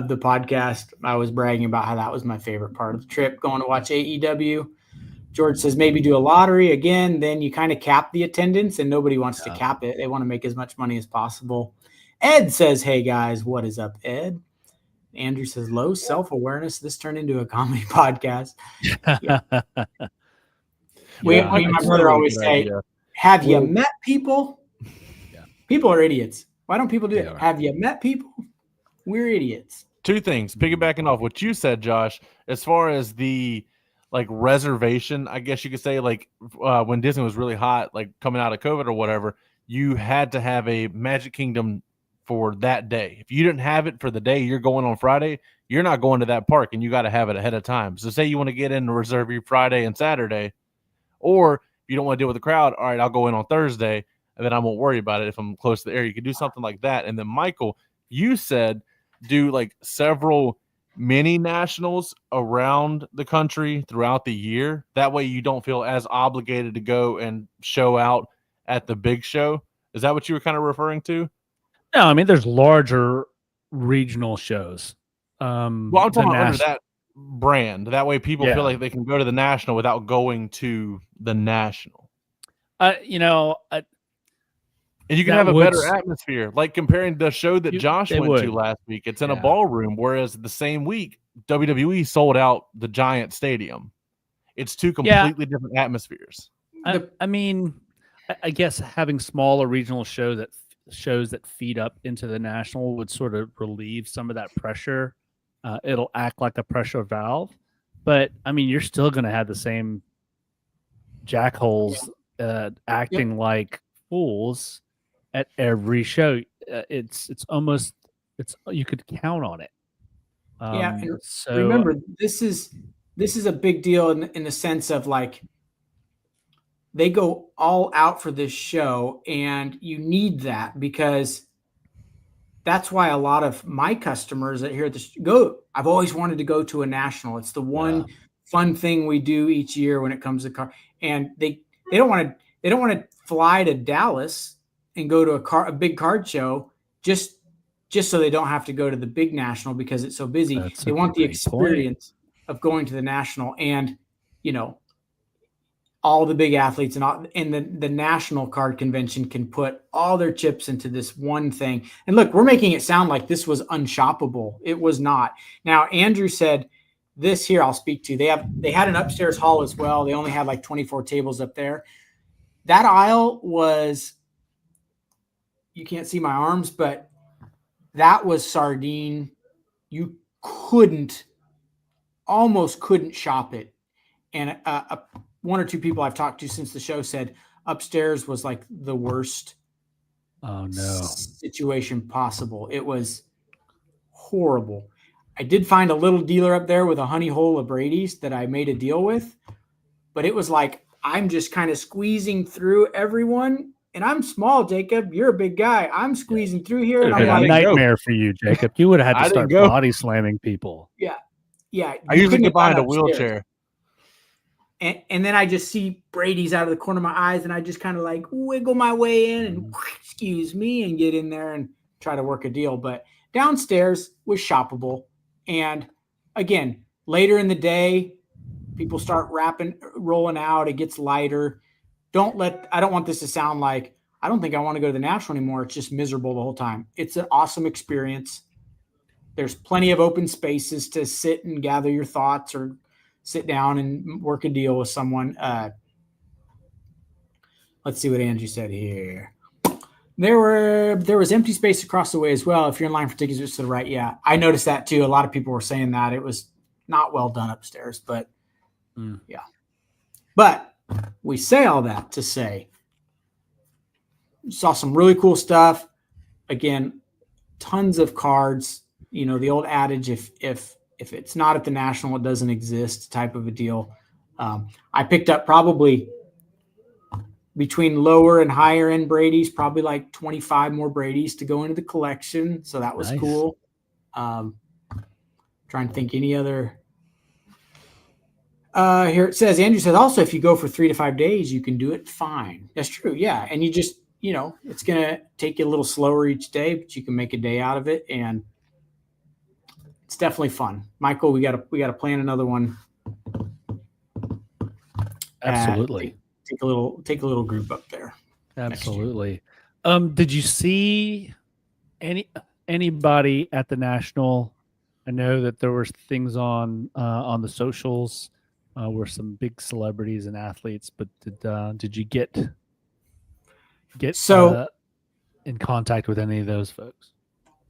the podcast, I was bragging about how that was my favorite part of the trip, going to watch AEW. George says maybe do a lottery again, then you kind of cap the attendance, and nobody wants to cap it. They want to make as much money as possible. Ed says, hey guys, what is up, Ed? Andrew says, low self-awareness. This turned into a comedy podcast. Yeah. My brother always say, have you met people? Yeah. People are idiots. Why don't people do it? Have you met people? We're idiots. Two things, piggybacking off what you said, Josh, as far as the reservation, I guess you could say, when Disney was really hot, like coming out of COVID or whatever, you had to have a Magic Kingdom for that day. If you didn't have it for the day you're going on Friday, you're not going to that park, and you got to have it ahead of time. So say you want to get in and reserve your Friday and Saturday, or if you don't want to deal with the crowd, all right, I'll go in on Thursday, and then I won't worry about it if I'm close to the area. You could do something like that. And then, Michael, you said do several mini nationals around the country throughout the year. That way you don't feel as obligated to go and show out at the big show. Is that what you were kind of referring to? No, I mean, there's larger regional shows. Well, I'm talking about under that brand. That way people feel like they can go to the National without going to the National. And you can have a better atmosphere. Like comparing the show that Josh went to last week, it's in a ballroom, whereas the same week, WWE sold out the Giant Stadium. It's two completely different atmospheres. I mean, I guess having smaller regional shows that feed up into the National would sort of relieve some of that pressure. It'll act like a pressure valve, but I mean, you're still going to have the same jackholes acting like fools at every show. You could count on it. Yeah, and So remember, this is a big deal in the sense of like they go all out for this show, and you need that because that's why a lot of my customers that here at this go. I've always wanted to go to a national. It's the one fun thing we do each year when it comes to car, and they don't want to fly to Dallas and go to a big card show just so they don't have to go to the big national because it's so busy. That's They a want the great experience of going to the national and, you know, all the big athletes and the national card convention can put all their chips into this one thing. And look, we're making it sound like this was unshoppable. It was not. Now, Andrew said this here I'll speak to. They had an upstairs hall as well. They only had like 24 tables up there. That aisle was, you can't see my arms, but that was sardine. You almost couldn't shop it. And one or two people I've talked to since the show said upstairs was like the worst situation possible. It was horrible. I did find a little dealer up there with a honey hole of Brady's that I made a deal with, but it was like I'm just kind of squeezing through everyone. And I'm small, Jacob. You're a big guy. I'm squeezing through here. And I'm a like, nightmare for you, Jacob. You would have had to start go. body slamming people. Yeah. I usually get behind a wheelchair. And then I just see Brady's out of the corner of my eyes, and I just kind of like wiggle my way in and excuse me and get in there and try to work a deal. But downstairs was shoppable. And again, later in the day, people start rolling out. It gets lighter. I don't want this to sound like I don't think I want to go to the national anymore. It's just miserable the whole time. It's an awesome experience. There's plenty of open spaces to sit and gather your thoughts or sit down and work a deal with someone. Let's see what Angie said here. There was empty space across the way as well. If you're in line for tickets, it's to the right. Yeah, I noticed that too. A lot of people were saying that it was not well done upstairs, but yeah. But we say all that to say, saw some really cool stuff. Again, tons of cards. You know, the old adage, if it's not at the national, it doesn't exist type of a deal. I picked up probably between lower and higher end Brady's, probably like 25 more Brady's to go into the collection. So that was cool. Trying to think any other. Here it says, Andrew says, also, if you go for 3 to 5 days, you can do it fine. That's true. Yeah. And you just, you know, it's going to take you a little slower each day, but you can make a day out of it. And it's definitely fun. Michael, we got to plan another one. Absolutely. Take a little group up there. Absolutely. Did you see anybody at the national? I know that there were things on the socials where some big celebrities and athletes, but did you get in contact with any of those folks?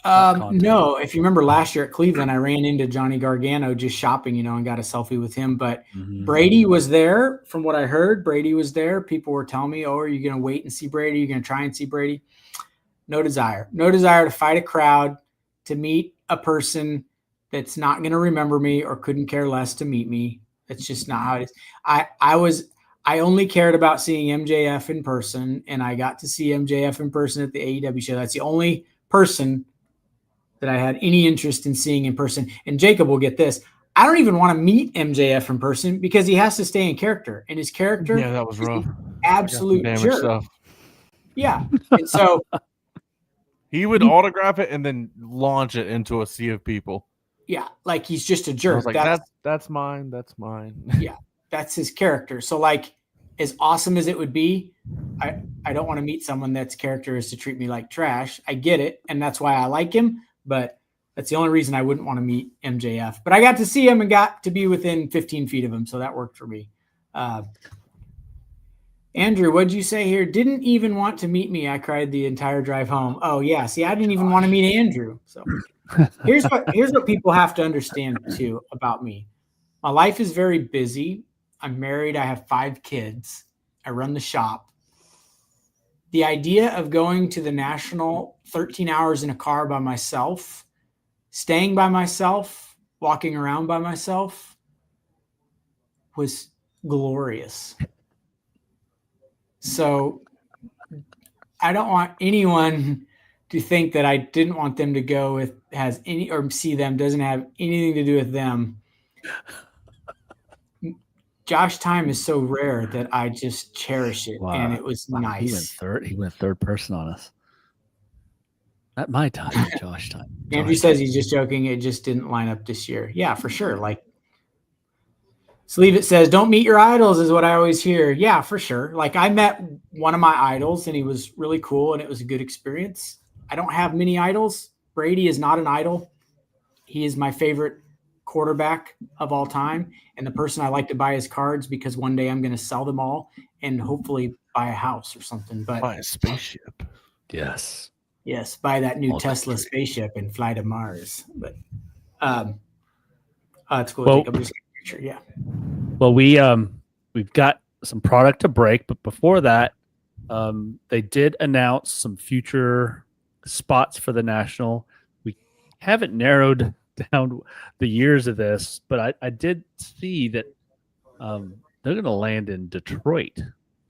No, if you remember last year at Cleveland, I ran into Johnny Gargano just shopping, you know, and got a selfie with him. But Brady was there. From what I heard, Brady was there. People were telling me, "Oh, are you going to wait and see Brady? You're going to try and see Brady?" No desire to fight a crowd, to meet a person that's not going to remember me or couldn't care less to meet me. It's just not how it is. I only cared about seeing MJF in person, and I got to see MJF in person at the AEW show. That's the only person that I had any interest in seeing in person. And Jacob will get this. I don't even want to meet MJF in person because he has to stay in character. And his character, yeah, that was rough. Absolute jerk. Stuff. Yeah. And so he would autograph it and then launch it into a sea of people. Yeah, like he's just a jerk. I was like, that's mine. That's mine. Yeah, that's his character. So, like, as awesome as it would be, I don't want to meet someone that's character is to treat me like trash. I get it, and that's why I like him. But that's the only reason I wouldn't want to meet MJF. But I got to see him and got to be within 15 feet of him, so that worked for me. Andrew, what'd you say here? Didn't even want to meet me. I cried the entire drive home. Oh yeah, see, I didn't even want to meet Andrew. So here's what people have to understand too about me. My life is very busy. I'm married. I have 5 kids. I run the shop. The idea of going to the national 13 hours in a car by myself, staying by myself, walking around by myself was glorious. So I don't want anyone to think that I didn't want them to go with has any or see them doesn't have anything to do with them. Josh time is so rare that I just cherish it, and it was nice. He went third person on us. At my time, Josh time. Andrew says he's just joking. It just didn't line up this year. Yeah, for sure. Like, Sleeve It says, don't meet your idols is what I always hear. Yeah, for sure. Like, I met one of my idols, and he was really cool, and it was a good experience. I don't have many idols. Brady is not an idol. He is my favorite quarterback of all time, and the person I like to buy his cards because one day I'm going to sell them all and hopefully buy a house or something. But Buy a spaceship. Yes. Yes, buy that new All Tesla country. spaceship and fly to Mars. But it's cool. Well- Jacob. Just get a picture. Yeah. Well, we've got some product to break, but before that, they did announce some future spots for the National. We haven't narrowed down the years of this, but I did see that they're going to land in Detroit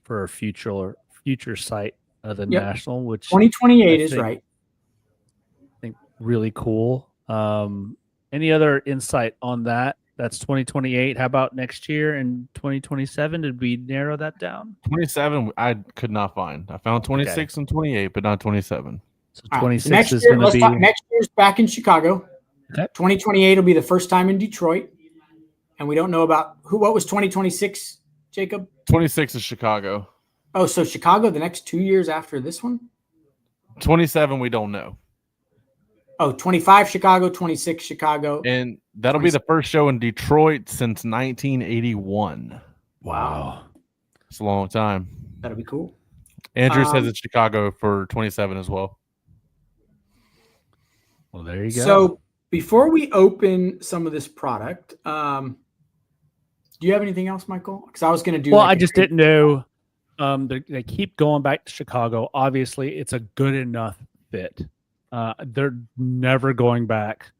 for a future site of the Yep. National, which 2028 I is think- right. I think really cool. Any other insight on that? That's 2028. How about next year in 2027? Did we narrow that down? 27, I could not find. I found 26 and 28, but not 27. So All right, 26 next is year, going to let's be talk, next year's back in Chicago. Okay. 2028 will be the first time in Detroit, and we don't know about what was 2026, Jacob. 26 is Chicago. Oh, so Chicago the next 2 years after this one. 27, we don't know. Oh, 25 Chicago, 26 Chicago. And that'll be the first show in Detroit since 1981. wow. It's a long time. That'll be cool. Andrew says it's Chicago for 27 as well. Well, there you go. So before we open some of this product, do you have anything else, Michael? Because I was going to do. Well, like I just didn't know. They keep going back to Chicago. Obviously, it's a good enough fit. They're never going back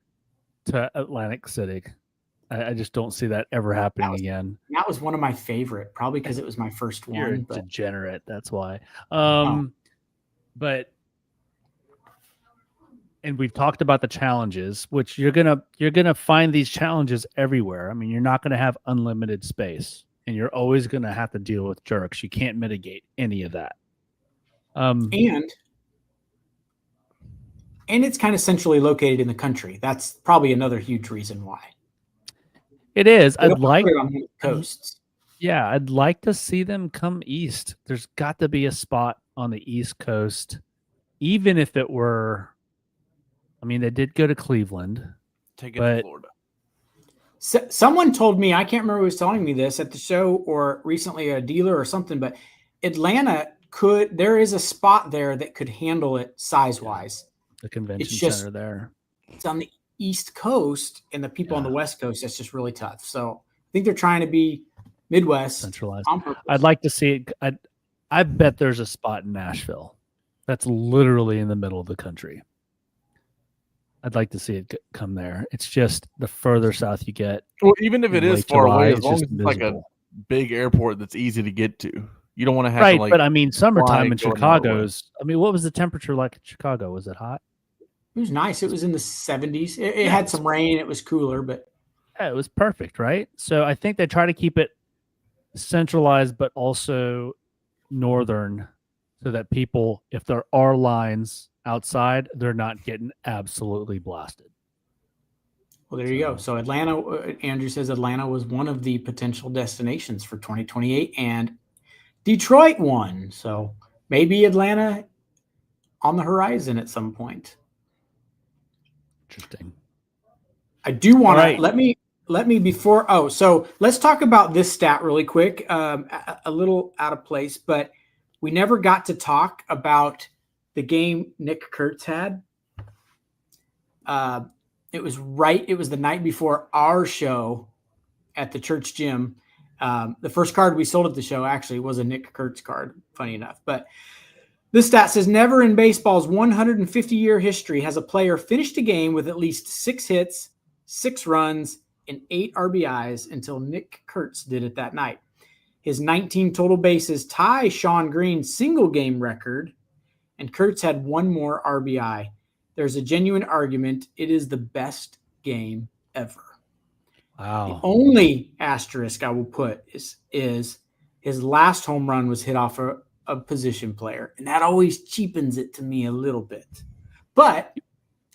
to Atlantic City. I just don't see that ever happening again. That was one of my favorite, probably because it was my first You're a one. But degenerate. That's why. Oh. But and we've talked about the challenges, which you're gonna find these challenges everywhere. I mean, you're not gonna have unlimited space, and you're always gonna have to deal with jerks. You can't mitigate any of that. and it's kind of centrally located in the country. That's probably another huge reason why. It is. They I'd don't like. put it on the coasts. Yeah, I'd like to see them come east. There's got to be a spot on the East Coast, even if it were. I mean, they did go to Cleveland. Take it But- to Florida. Someone told me, I can't remember who was telling me this at the show or recently, a dealer or something, but Atlanta there is a spot there that could handle it size wise. The convention just- center there. It's on the East Coast, and the people on the Yeah. West Coast, that's just really tough. So I think they're trying to be Midwest Centralized. on purpose. I'd like to see it. I bet there's a spot in Nashville that's literally in the middle of the country. I'd like to see it come there. It's just the further south you get. Well, even if it in is Lake far July, away, as it's long as just it's like a miserable. big airport that's easy to get to. You don't want to have Right, to like but I mean, summertime in going all the way. Chicago's. I mean, what was the temperature like in Chicago? Was it hot? It was nice. It was in the 70s. It had some rain. It was cooler, but Yeah, it was perfect, right? So I think they try to keep it centralized, but also northern, so that people, if there are lines outside, they're not getting absolutely blasted. well, there you go. So Atlanta, Andrew says Atlanta was one of the potential destinations for 2028, and Detroit won. So maybe Atlanta on the horizon at some point. Interesting. I do want All right. to let me before. Oh, so let's talk about this stat really quick. A little out of place, but we never got to talk about the game Nick Kurtz had. It was the night before our show at the church gym. The first card we sold at the show actually was a Nick Kurtz card, funny enough. But this stat says never in baseball's 150-year history has a player finished a game with at least 6 hits, 6 runs, and 8 RBIs until Nick Kurtz did it that night. His 19 total bases tie Sean Green's single game record, and Kurtz had 1 more RBI. There's a genuine argument it is the best game ever. Wow. The only asterisk I will put is his last home run was hit off a position player, and that always cheapens it to me a little bit. But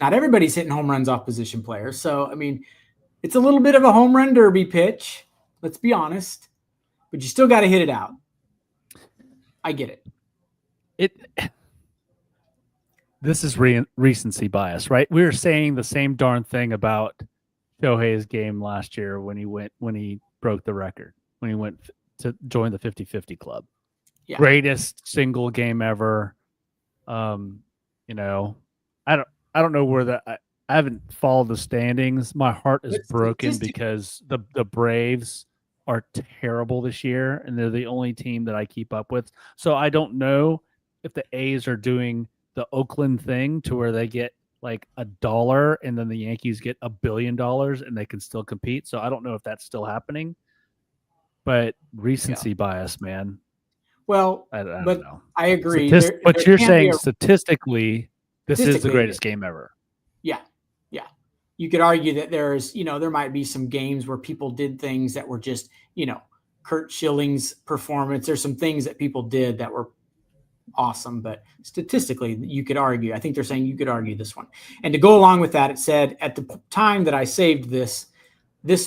not everybody's hitting home runs off position players. So, I mean, it's a little bit of a home run derby pitch. Let's be honest. But you still got to hit it out. I get it. This is recency bias, right? We were saying the same darn thing about Shohei's game last year when he broke the record, when he went to join the 50-50 club. Yeah. Greatest single game ever. You know, I don't know where I haven't followed the standings. My heart is broken because the Braves are terrible this year, and they're the only team that I keep up with. So I don't know if the A's are doing the Oakland thing to where they get like $1 and then the Yankees get $1 billion and they can still compete. So I don't know if that's still happening, but recency bias, man. Well, I don't but know. I agree. But you're can't saying be statistically, this is the greatest game ever. Yeah. Yeah. You could argue that there's, there might be some games where people did things that were just, Curt Schilling's performance. There's some things that people did that were awesome, but statistically you could argue. I think they're saying you could argue this one. And to go along with that, it said at the time that I saved this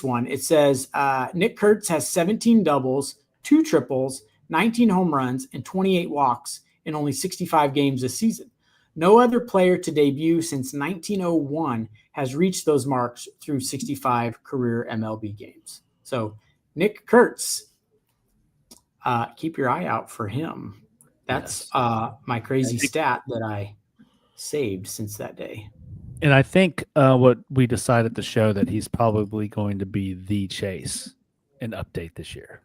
one, it says Nick Kurtz has 17 doubles, 2 triples, 19 home runs, and 28 walks in only 65 games this season. No other player to debut since 1901 has reached those marks through 65 career MLB games. So Nick Kurtz, keep your eye out for him. That's my crazy stat that I saved since that day. And I think what we decided to show that he's probably going to be the Chase and update this year.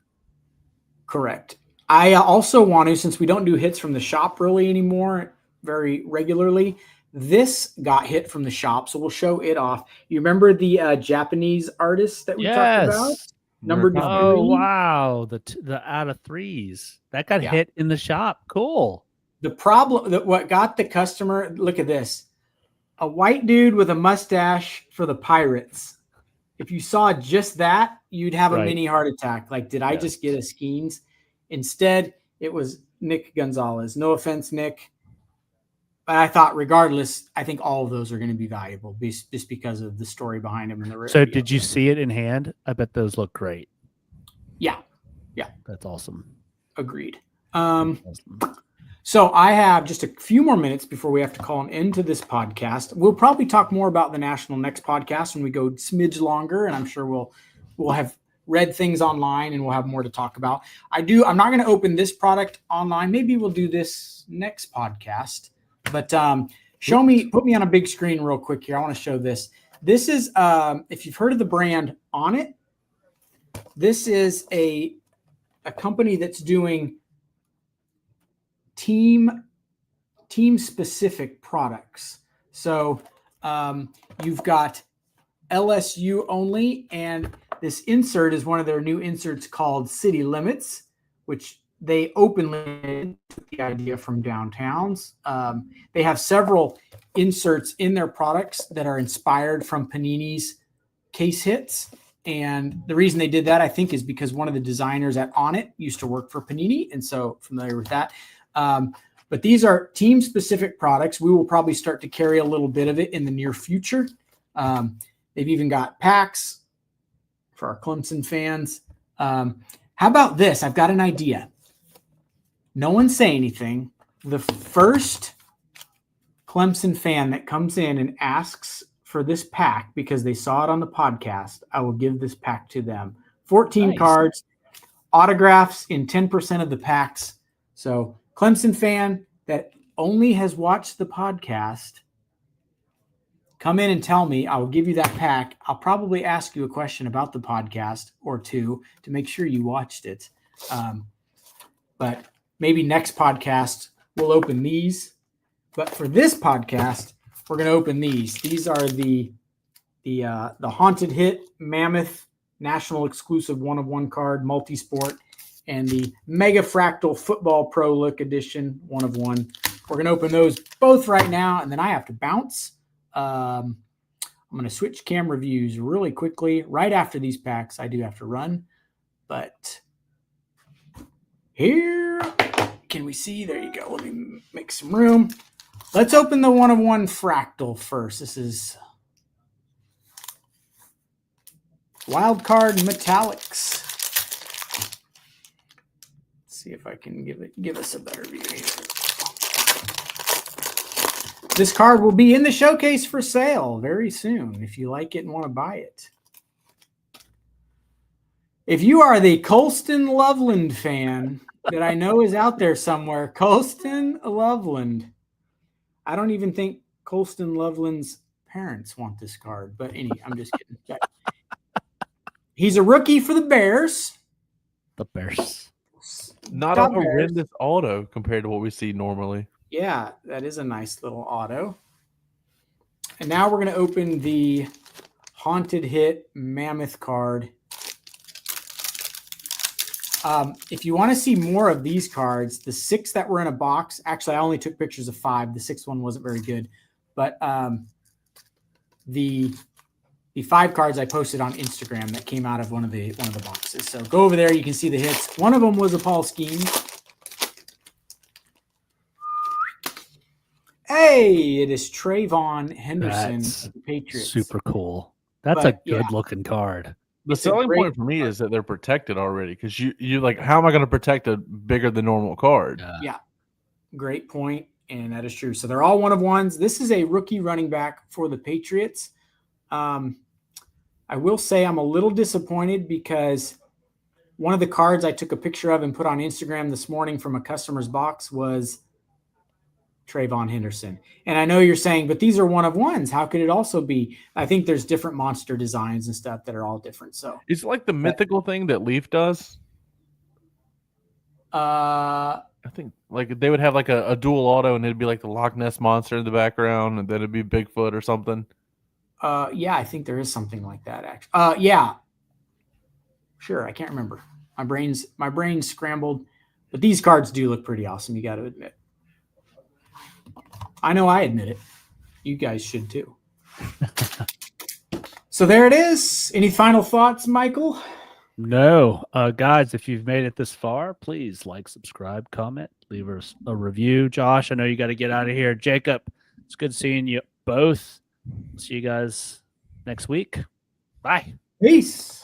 Correct. I also want to, since we don't do hits from the shop really anymore very regularly, this got hit from the shop, so we'll show it off. You remember the Japanese artist that we talked about? Number 3. Oh, wow. The out of 3s. That got hit in the shop. Cool. The problem that what got the customer, look at this. A white dude with a mustache for the Pirates. If you saw just that, you'd have a mini heart attack. Like, did I just get a Skeens? Instead, it was Nick Gonzalez. No offense, Nick. But I thought, regardless, I think all of those are going to be valuable just because of the story behind them. So did you see it in hand? I bet those look great. Yeah. Yeah. That's awesome. Agreed. So I have just a few more minutes before we have to call an end to this podcast. We'll probably talk more about the National next podcast when we go smidge longer, and I'm sure we'll have read things online and we'll have more to talk about. I'm not going to open this product online. Maybe we'll do this next podcast. But put me on a big screen real quick here. I want to show this. This is, if you've heard of the brand Onnit, this is a company that's doing team specific products. So you've got LSU only, and this insert is one of their new inserts called City Limits, which they openly took the idea from downtowns. They have several inserts in their products that are inspired from Panini's case hits. And the reason they did that, I think, is because one of the designers at Onnit used to work for Panini. And so familiar with that. But these are team specific products. We will probably start to carry a little bit of it in the near future. They've even got packs for our Clemson fans. How about this? I've got an idea. No one say anything. The first Clemson fan that comes in and asks for this pack because they saw it on the podcast, I will give this pack to them. 14 cards, autographs in 10% of the packs. So Clemson fan that only has watched the podcast, come in and tell me. I will give you that pack. I'll probably ask you a question about the podcast or two to make sure you watched it. But maybe next podcast we'll open these. But for this podcast, we're going to open these. These are the the Haunted Hit Mammoth National Exclusive 1-of-1 card, multi-sport, and the Mega Fractal Football Pro Look Edition 1-of-1. We're going to open those both right now, and then I have to bounce. I'm going to switch camera views really quickly. Right after these packs, I do have to run. But here, can we see? There you go. Let me make some room. Let's open the 1-of-1 Fractal first. This is Wild Card Metallics. Let's see if I can give us a better view here. This card will be in the showcase for sale very soon if you like it and want to buy it. If you are the Colston Loveland fan that I know is out there somewhere, Colston Loveland. I don't even think Colston Loveland's parents want this card, but anyway, I'm just kidding. He's a rookie for the Bears. The Bears. Not a horrendous auto compared to what we see normally. Yeah, that is a nice little auto. And now we're going to open the Haunted Hit Mammoth card. If you want to see more of these cards, the 6 that were in a box, actually I only took pictures of 5. The 6th one wasn't very good. But the 5 cards I posted on Instagram that came out of one of the boxes. So go over there, you can see the hits. One of them was a Paul Skeens. Hey, it is Trayvon Henderson That's of the Patriots. super cool. That's But, a good looking card. The It's a selling great point for me is that they're protected already because you like, how am I going to protect a bigger than normal card? Yeah, great point, and that is true. So they're all 1-of-1s. This is a rookie running back for the Patriots. I will say I'm a little disappointed because one of the cards I took a picture of and put on Instagram this morning from a customer's box was Trayvon Henderson. And I know you're saying, but these are 1-of-1s. How could it also be? I think there's different monster designs and stuff that are all different. So It's like the mythical thing that Leaf does. I think like they would have like a dual auto and it'd be like the Loch Ness monster in the background and then it'd be Bigfoot or something. yeah, I think there is something like that actually. Yeah. Sure, I can't remember. My brain's scrambled, but these cards do look pretty awesome, you got to admit. I know I admit it. You guys should too. So there it is. Any final thoughts, Michael? No. Guys, if you've made it this far, please like, subscribe, comment, leave us a review. Josh, I know you got to get out of here. Jacob, it's good seeing you both. See you guys next week. Bye. Peace.